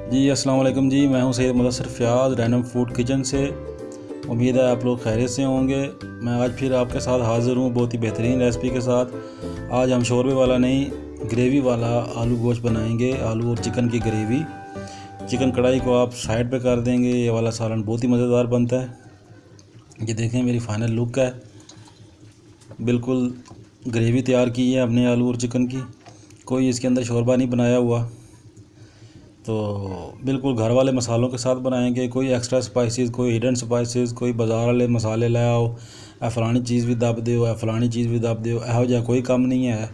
जी अस्सलाम वालेकुम जी, मैं हूं Syed Mudassir Fayaz random food kitchen से। उम्मीद है आप लोग खैरियत से होंगे। मैं आज फिर आपके साथ हाज़िर हूं बहुत ही बेहतरीन रेसिपी के साथ। आज हम शोरबे वाला नहीं, ग्रेवी वाला आलू गोश्त बनाएंगे। आलू और चिकन की ग्रेवी। चिकन कढ़ाई को आप साइड पे कर देंगे। ये वाला सालन बहुत ही मज़ेदार बनता है। ये देखें मेरी फ़ाइनल लुक है। बिल्कुल ग्रेवी तैयार की है हमने आलू और चिकन की। कोई इसके अंदर शोरबा नहीं बनाया हुआ, तो बिल्कुल घर वाले मसालों के साथ बनाएंगे। कोई एक्स्ट्रा स्पाइसेस, कोई हिडन स्पाइसेस, कोई बाज़ार वाले मसाले ले आओ, फलानी चीज़ भी दब दिओ, फलानी चीज़ भी दब दिओ, ਇਹੋ ਜਿਹਾ कोई ਕੰਮ नहीं है।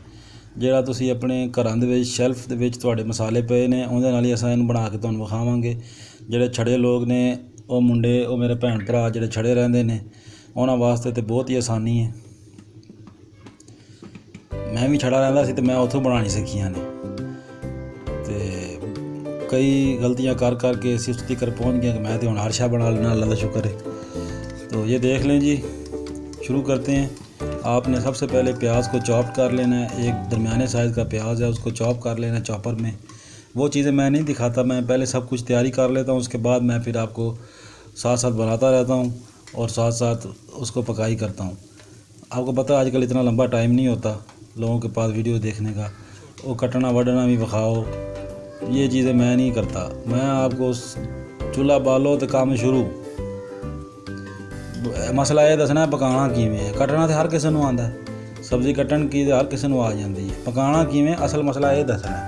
ਜਿਹੜਾ ਤੁਸੀਂ ਆਪਣੇ ਘਰਾਂ ਦੇ ਵਿੱਚ ਸ਼ੈਲਫ ਦੇ ਵਿੱਚ ਤੁਹਾਡੇ ਮਸਾਲੇ ਪਏ ਨੇ, ਉਹਦੇ ਨਾਲ ਹੀ ਅਸਾਂ ਇਹਨੂੰ ਬਣਾ ਕੇ ਤੁਹਾਨੂੰ ਵਿਖਾਵਾਂਗੇ। ਜਿਹੜੇ ਛੜੇ ਲੋਕ ਨੇ, ਉਹ ਮੁੰਡੇ, ਉਹ ਮੇਰੇ ਭੈਣ ਭਰਾ ਜਿਹੜੇ ਛੜੇ ਰਹਿੰਦੇ ਨੇ, ਉਹਨਾਂ ਵਾਸਤੇ ਤੇ ਬਹੁਤ ਹੀ ਆਸਾਨੀ ਹੈ। ਮੈਂ ਵੀ ਛੜਾ ਰਹਿੰਦਾ ਸੀ ਤੇ ਮੈਂ ਉੱਥੋਂ ਬਣਾਉਣੀ ਸਿੱਖੀਆਂ ਨੇ, ਤੇ कई गलतियां कर कर के इस तक पहुँच गया कि मैं तो हर शा बना लेना, अल्लाह का शुक्र है। तो ये देख लें जी, शुरू करते हैं। आपने सबसे पहले प्याज को चॉप कर लेना है। एक दरमियाने साइज़ का प्याज है, उसको चॉप कर लेना है चॉपर में। वो चीज़ें मैं नहीं दिखाता, मैं पहले सब कुछ तैयारी कर लेता हूँ, उसके बाद मैं फिर आपको साथ साथ बनाता रहता हूँ और साथ साथ उसको पकाई करता हूँ। आपको पता है आजकल इतना लंबा टाइम नहीं होता लोगों के पास वीडियो देखने का, वो कटना वडना भी विखाओ, ये चीज़ें मैं नहीं करता। मैं आपको चूल्हा बालो तो काम शुरू। मसला ये दसना पकाना किवें है। कटना तो हर किसी को आंदा है, सब्ज़ी कट्टन की हर किसी को आ जाती है, पकाना किवें असल मसला ये दसना है।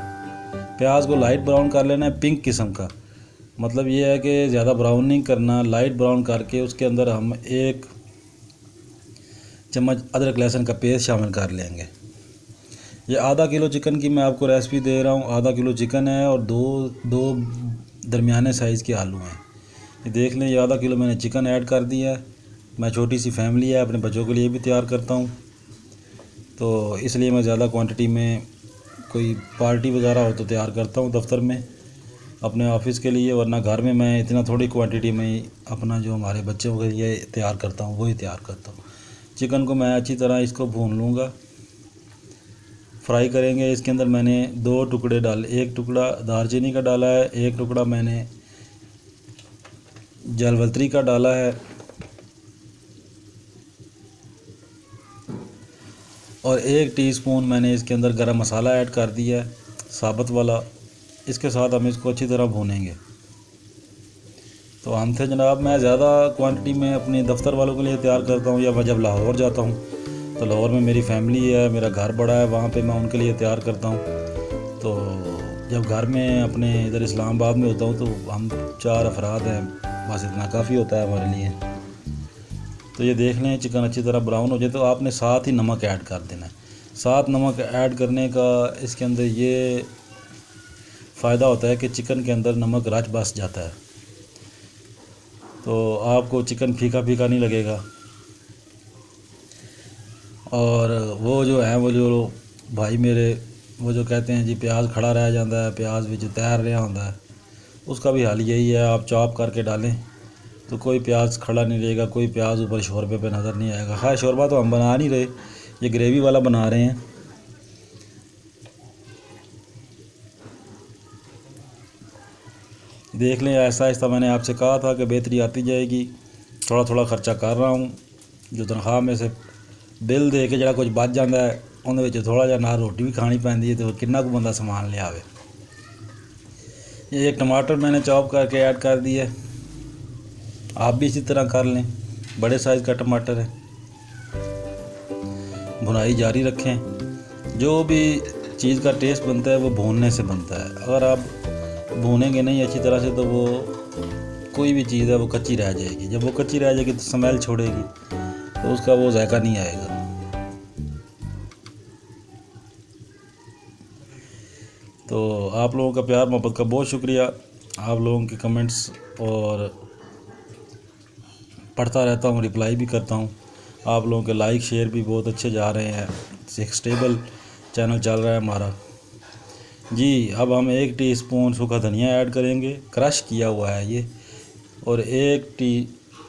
प्याज को लाइट ब्राउन कर लेना है, पिंक किस्म का। मतलब ये है कि ज़्यादा ब्राउन नहीं करना, लाइट ब्राउन करके उसके अंदर हम 1 चम्मच अदरक लहसुन का पेस्ट शामिल कर लेंगे। ये आधा किलो चिकन की मैं आपको रेसिपी दे रहा हूँ। आधा किलो चिकन है और दो दरमियाने साइज़ के आलू हैं। ये देख लें, ये आधा किलो मैंने चिकन ऐड कर दिया है। मैं छोटी सी फैमिली है, अपने बच्चों के लिए भी तैयार करता हूँ, तो इसलिए मैं ज़्यादा क्वांटिटी में, कोई पार्टी वगैरह हो तो तैयार करता हूँ दफ्तर में अपने ऑफिस के लिए, वरना घर में मैं इतना थोड़ी क्वांटिटी में अपना जो हमारे बच्चों के लिए तैयार करता हूँ वही तैयार करता हूँ। चिकन को मैं अच्छी तरह इसको भून लूँगा, फ्राई करेंगे। इसके अंदर मैंने 2 टुकड़े डाले, 1 टुकड़ा दालचीनी का डाला है, 1 टुकड़ा मैंने जावित्री का डाला है, और 1 टीस्पून मैंने इसके अंदर गरम मसाला ऐड कर दिया है, साबुत वाला। इसके साथ हम इसको अच्छी तरह भूनेंगे। तो हम थे जनाब, मैं ज़्यादा क्वांटिटी में अपने दफ्तर वालों के लिए तैयार करता हूँ, या मैं जब लाहौर जाता हूँ तो लाहौर में मेरी फैमिली है, मेरा घर बड़ा है, वहाँ पे मैं उनके लिए तैयार करता हूँ। तो जब घर में अपने इधर इस्लामाबाद में होता हूँ तो हम 4 अफराद हैं, बस इतना काफ़ी होता है हमारे लिए। तो ये देख लें, चिकन अच्छी तरह ब्राउन हो जाए तो आपने साथ ही नमक ऐड कर देना है। साथ नमक ऐड करने का इसके अंदर ये फ़ायदा होता है कि चिकन के अंदर नमक रच बस जाता है, तो आपको चिकन फीका फीका नहीं लगेगा। और वो जो है, वो जो भाई मेरे, वो जो कहते हैं जी प्याज खड़ा रह जाता है, प्याज भी तैर रहा होता है, उसका भी हाल यही है। आप चॉप करके डालें तो कोई प्याज खड़ा नहीं रहेगा, कोई प्याज ऊपर शोरबे पे नज़र नहीं आएगा। खैर शोरबा तो हम बना नहीं रहे, ये ग्रेवी वाला बना रहे हैं। देख लें, ऐसा ऐसा मैंने आपसे कहा था कि बेहतरी आती जाएगी। थोड़ा थोड़ा ख़र्चा कर रहा हूँ, जो तनख्वाह में से बिल दे के जरा कुछ बच जाता है, उन्हें थोड़ा जहा ना रोटी भी खानी पैंदी है, तो किन्ना को बंदा समान ले आवे। ये 1 टमाटर मैंने चॉप करके ऐड कर दिया, आप भी इसी तरह कर लें, बड़े साइज़ का टमाटर है। भुनाई जारी रखें। जो भी चीज़ का टेस्ट बनता है वो भूनने से बनता है। अगर आप भूनेंगे नहीं अच्छी तरह से तो वो कोई भी चीज़ है वो कच्ची रह जाएगी। जब वो कच्ची रह जाएगी तो स्मेल छोड़ेगी, तो उसका वो जायका नहीं आएगा। तो आप लोगों का प्यार मोहब्बत का बहुत शुक्रिया। आप लोगों के कमेंट्स और पढ़ता रहता हूँ, रिप्लाई भी करता हूँ। आप लोगों के लाइक शेयर भी बहुत अच्छे जा रहे हैं। एक स्टेबल चैनल चल रहा है हमारा जी। अब हम 1 टीस्पून सूखा धनिया ऐड करेंगे, क्रश किया हुआ है ये, और 1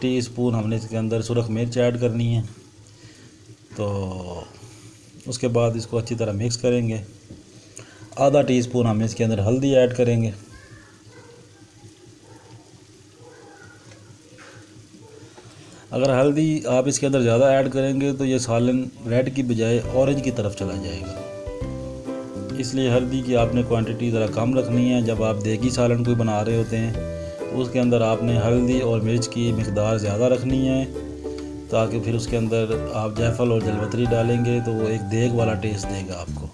टीस्पून हमने इसके अंदर सुरख मिर्च ऐड करनी है। तो उसके बाद इसको अच्छी तरह मिक्स करेंगे। आधा टीस्पून हम इसके अंदर हल्दी ऐड करेंगे। अगर हल्दी आप इसके अंदर ज़्यादा ऐड करेंगे तो ये सालन रेड की बजाय ऑरेंज की तरफ चला जाएगा। इसलिए हल्दी की आपने क्वांटिटी ज़रा कम रखनी है। जब आप देगी सालन कोई बना रहे होते हैं तो उसके अंदर आपने हल्दी और मिर्च की मिकदार ज़्यादा रखनी है, ताकि फिर उसके अंदर आप जायफल और जलवतरी डालेंगे तो वो एक देग वाला टेस्ट देगा आपको।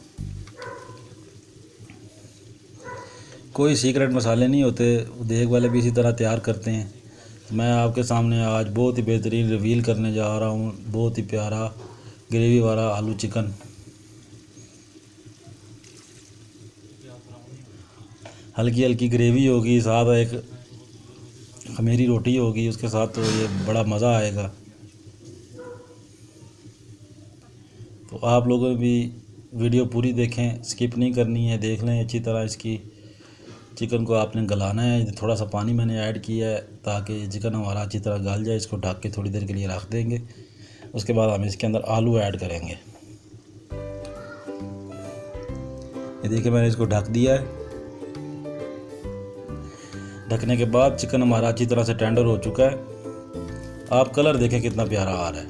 कोई सीक्रेट मसाले नहीं होते, देग वाले भी इसी तरह तैयार करते हैं। मैं आपके सामने आज बहुत ही बेहतरीन रिवील करने जा रहा हूँ, बहुत ही प्यारा ग्रेवी वाला आलू चिकन। हल्की हल्की ग्रेवी होगी, साथ एक खमीरी रोटी होगी उसके साथ, तो ये बड़ा मज़ा आएगा। तो आप लोगों भी वीडियो पूरी देखें, स्किप नहीं करनी है, देख लें अच्छी तरह। इसकी चिकन को आपने गलाना है। थोड़ा सा पानी मैंने ऐड किया है ताकि चिकन हमारा अच्छी तरह गल जाए। इसको ढक के थोड़ी देर के लिए रख देंगे। उसके बाद हम इसके अंदर आलू ऐड करेंगे। ये देखिए मैंने इसको ढक दिया है। ढकने के बाद चिकन हमारा अच्छी तरह से टेंडर हो चुका है। आप कलर देखें कितना प्यारा आ रहा है,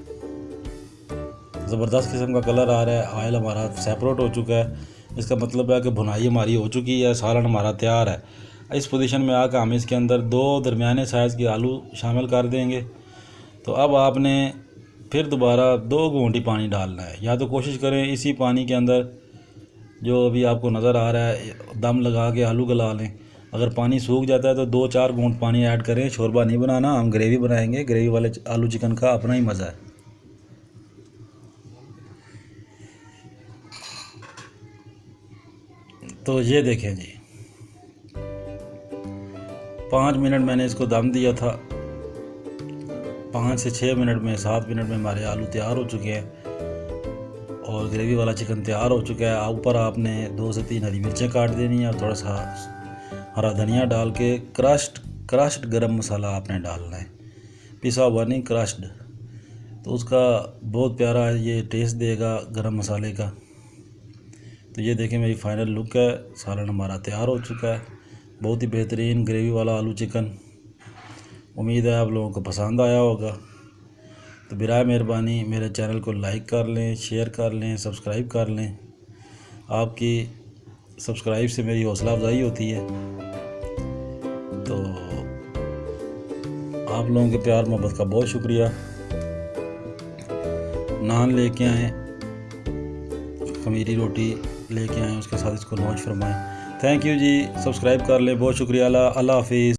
ज़बरदस्त किस्म का कलर आ रहा है। ऑयल हमारा सेपरेट हो चुका है। इसका मतलब है कि भुनाई हमारी हो चुकी है, सालन हमारा तैयार है। इस पोजीशन में आकर हम इसके अंदर 2 दरमियाने साइज़ के आलू शामिल कर देंगे। तो अब आपने फिर दोबारा 2 घूंटी पानी डालना है, या तो कोशिश करें इसी पानी के अंदर जो अभी आपको नज़र आ रहा है दम लगा के आलू गला लें। अगर पानी सूख जाता है तो 2-4 घूंट पानी ऐड करें। शोरबा नहीं बनाना, हम ग्रेवी बनाएंगे। ग्रेवी वाले आलू चिकन का अपना ही मज़ा है। तो ये देखें जी, 5 मिनट मैंने इसको दम दिया था। 5 से 6 मिनट में 7 मिनट में हमारे आलू तैयार हो चुके हैं और ग्रेवी वाला चिकन तैयार हो चुका है। ऊपर आपने 2 से 3 हरी मिर्चें काट देनी है और थोड़ा सा हरा धनिया डाल के क्रश्ड गरम मसाला आपने डालना है, पिसा हुआ नहीं, क्रश्ड। तो उसका बहुत प्यारा ये टेस्ट देगा गरम मसाले का। तो ये देखें मेरी फाइनल लुक है। सालन हमारा तैयार हो चुका है। बहुत ही बेहतरीन ग्रेवी वाला आलू चिकन। उम्मीद है आप लोगों को पसंद आया होगा। तो बिराए मेहरबानी मेरे चैनल को लाइक कर लें, शेयर कर लें, सब्सक्राइब कर लें। आपकी सब्सक्राइब से मेरी हौसला अफजाई होती है। तो आप लोगों के प्यार मोहब्बत का बहुत शुक्रिया। नान लेके आएँ, खमीरी रोटी लेके आएँ, उसके साथ इसको नौज फरमाएँ। थैंक यू जी, सब्सक्राइब कर लें। बहुत शुक्रिया। अल्लाह हाफिज़।